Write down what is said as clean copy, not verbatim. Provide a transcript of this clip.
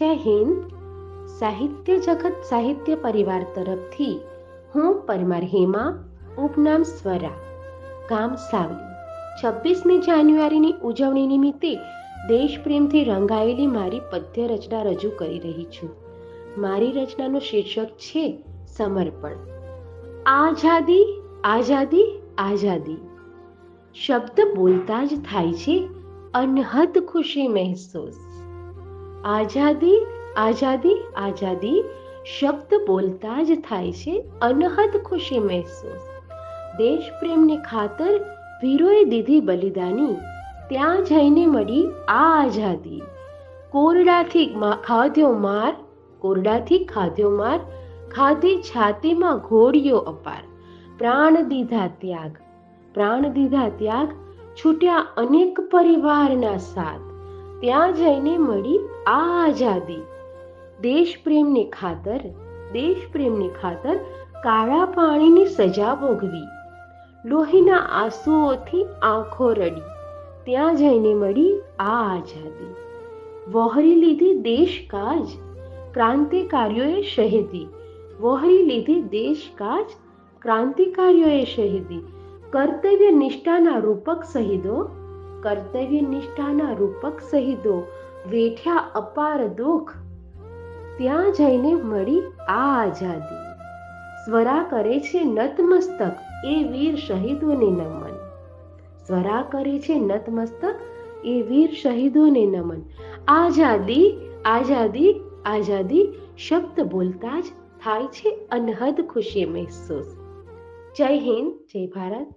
જય હિન્દ. સાહિત્ય જગત સાહિત્ય પરિવાર તરફથી હું પરમાર હેમા, ઉપનામ સ્વરા, ગામ સાવલી, 26મી જાન્યુઆરીની ઉજવણી નિમિત્તે દેશપ્રેમથી રંગાયેલી મારી પદ્ય રચના રજૂ કરી રહી છું. મારી રચનાનું શીર્ષક છે સમર્પણ. આઝાદી આઝાદી આઝાદી, શબ્દ બોલતા જ થાય છે અનહદ ખુશી મહેસૂસ. આઝાદી આઝાદી આઝાદી, શબ્દ બોલતા જ થાય છે અનહદ ખુશી મહેસૂસ. દેશ પ્રેમને ખાતર વીરોએ દીધી બલિદાની, ત્યાં જઈને મળી આ આઝાદી. કોરડાથી ખાધ્યો માર, કોરડાથી ખાધ્યો માર, ખાધી છાતીમાં ઘોડિયો અપાર. પ્રાણ દીધા ત્યાગ, પ્રાણ દીધા ત્યાગ, છૂટ્યા અનેક પરિવારના સાથ, ત્યાં જઈને મળી આ આઝાદી. દેશ પ્રેમને ખાતર, દેશ પ્રેમને ખાતર કાળા પાણીની સજા ભોગવી, લોહીના આંસુઓથી આંખો રડી, ત્યાં જઈને મળી આ આઝાદી. વહોરી લીધી દેશ કાજ, ક્રાંતિકારીઓએ શહીદી, વહોરી લીધી દેશ કાજ, ક્રાંતિકારીઓએ શહીદી. કર્તવ્ય નિષ્ઠાના રૂપક શહીદો, કર્તવ્ય નિષ્ઠાના રૂપક શહીદો, વેઠ્યા અપાર દુઃખ, ત્યાં જઈને મળી આ આઝાદી. સ્વરા કરે છે નતમસ્તક એ વીર શહીદોને નમન, સ્વરા કરે છે નતમસ્તક એ વીર શહીદોને નમન. આઝાદી આઝાદી આઝાદી, શબ્દ બોલતા જ થાય છે અનહદ ખુશી મહેસૂસ. જય હિન્દ, જય ભારત.